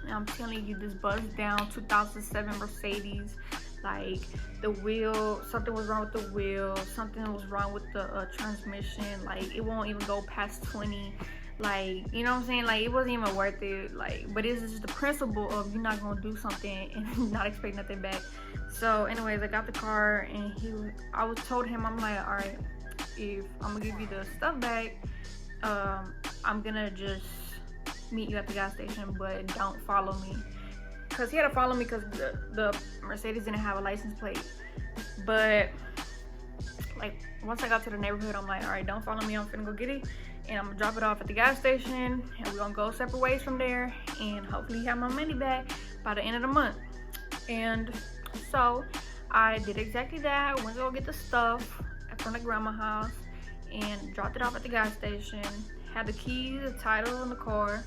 And I'm telling you, this buzzed down 2007 Mercedes. Like the wheel, something was wrong with the wheel, something was wrong with the transmission. Like it won't even go past 20. Like, you know what I'm saying? Like it wasn't even worth it. Like, but it's just the principle of you're not gonna do something and not expect nothing back. So anyways, I got the car and I was told him, I'm like, all right, if I'm gonna give you the stuff back, I'm gonna just meet you at the gas station, but don't follow me. Because he had to follow me because the Mercedes didn't have a license plate. But like once I got to the neighborhood, I'm like, all right, don't follow me, I'm finna go get it, and I'm gonna drop it off at the gas station, and we're gonna go separate ways from there, and hopefully have my money back by the end of the month. And so I did exactly that. Went to go get the stuff from the grandma's house and dropped it off at the gas station. Had the keys, the title in the car.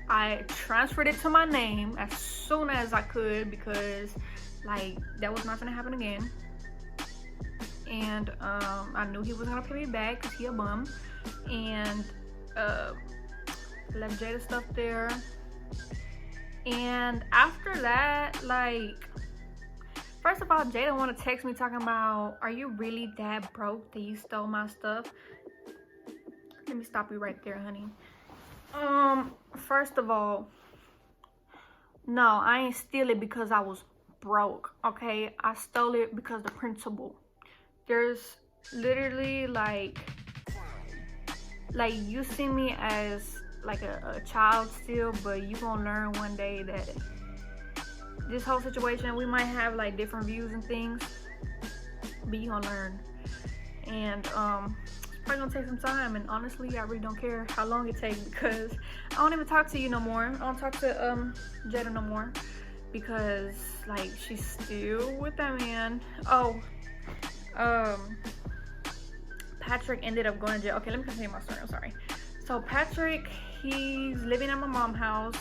I transferred it to my name as soon as I could because like that was not gonna happen again. And I knew he wasn't gonna pay me back because he a bum. And left Jada stuff there. And after that, like, first of all, Jada wanna text me talking about, are you really that broke that you stole my stuff? Let me stop you right there, honey. First of all, no, I ain't steal it because I was broke, okay? I stole it because the principle. There's literally like you see me as like a child still, but you gonna learn one day that this whole situation, we might have like different views and things, but you gonna learn. And it's probably gonna take some time, and honestly I really don't care how long it takes because I don't even talk to you no more. I don't talk to Jada no more because like she's still with that man. Patrick ended up going to jail. Okay, let me continue my story. I'm sorry. So Patrick, he's living at my mom's house,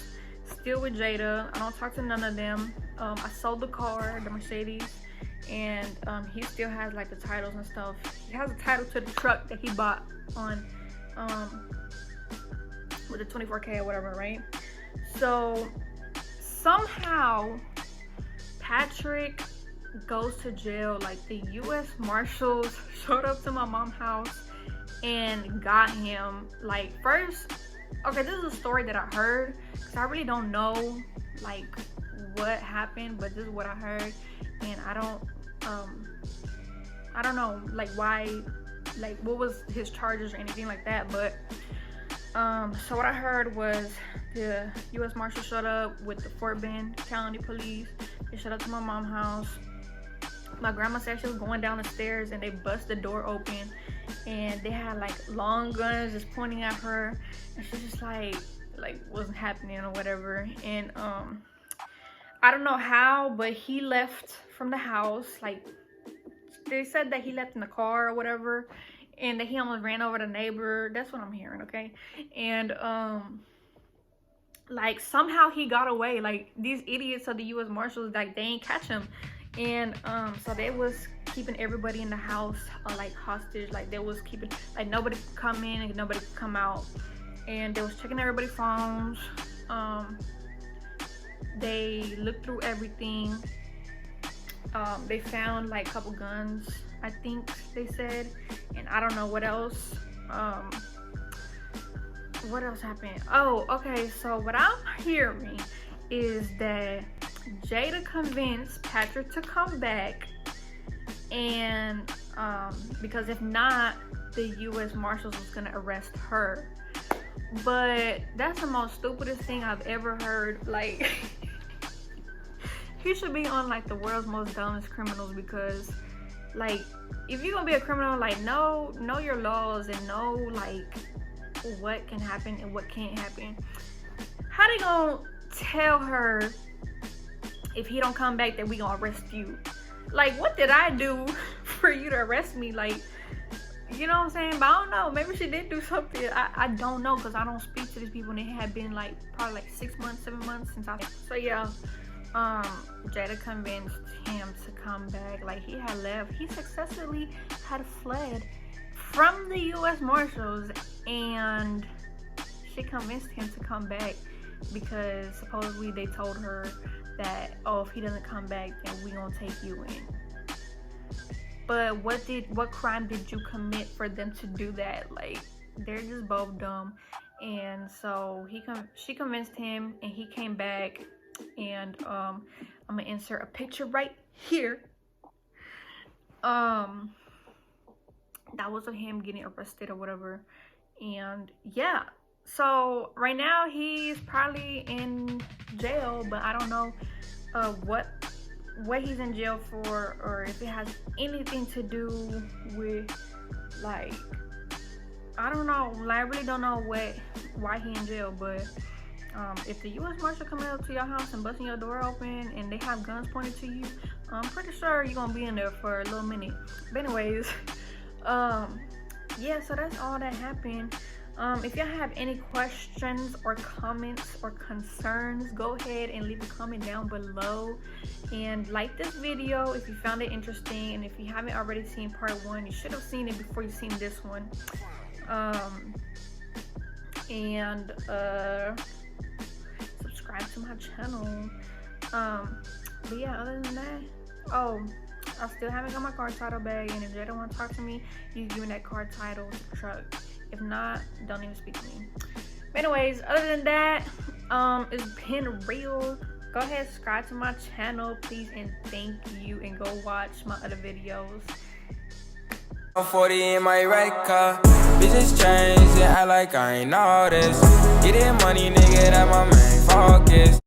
still with Jada. I don't talk to none of them. I sold the car, the Mercedes, and he still has like the titles and stuff. He has a title to the truck that he bought on with the 24K or whatever, right? So somehow Patrick goes to jail. Like the U.S. Marshals showed up to my mom's house and got him. Like first, okay, this is a story that I heard because I really don't know like what happened, but this is what I heard, and I don't know like why, like what was his charges or anything like that. But so what I heard was the U.S. Marshal showed up with the Fort Bend County Police. They showed up to my mom's house. My grandma said she was going down the stairs and they bust the door open and they had like long guns just pointing at her, and she's just like wasn't happening or whatever. And I don't know how, but he left from the house. Like they said that he left in the car or whatever, and that he almost ran over the neighbor. That's what I'm hearing, okay? And like somehow he got away. Like these idiots of the U.S. Marshals, like they ain't catch him. And so they was keeping everybody in the house like hostage. Like they was keeping, like nobody could come in and nobody could come out, and they was checking everybody's phones. They looked through everything. They found like a couple guns, I think they said, and I don't know what else. What else happened? Oh, okay, so what I'm hearing is that Jada convinced Patrick to come back, and because if not, the U.S. Marshals was gonna arrest her. But that's the most stupidest thing I've ever heard. Like he should be on like the world's most dumbest criminals, because like if you're gonna be a criminal, like know your laws and know like what can happen and what can't happen. How they gonna tell her if he don't come back that we gonna arrest you? Like what did I do for you to arrest me? Like, you know what I'm saying? But I don't know, maybe she did do something. I don't know, because I don't speak to these people, and it had been like probably like 6 months, 7 months since I. So yeah, Jada convinced him to come back. Like, he had left. He successfully had fled from the U.S. Marshals, and she convinced him to come back because supposedly they told her that, oh, if he doesn't come back, then we gonna take you in. But what crime did you commit for them to do that? Like, they're just both dumb. And so she convinced him, and he came back. And I'm gonna insert a picture right here. That was of him getting arrested or whatever. And yeah, so right now he's probably in jail, but I don't know what he's in jail for, or if it has anything to do with, like, I don't know. Like, I really don't know why he in jail. But if the U.S. Marshal coming up to your house and busting your door open and they have guns pointed to you, I'm pretty sure you're gonna be in there for a little minute. But anyways, yeah, so that's all that happened. If y'all have any questions or comments or concerns, go ahead and leave a comment down below, and like this video if you found it interesting. And if you haven't already seen part 1, you should have seen it before you seen this one. And subscribe to my channel. But yeah, other than that, oh, I still haven't got my car title back, and if Jada want to talk to me, you give me that car title to the truck. If not, don't even speak to me. But anyways, other than that, it's been real. Go ahead, subscribe to my channel, please, and thank you. And go watch my other videos. I'm 40 in my right car. Bitches change and act like I ain't all this. Getting money, nigga, that my main focus.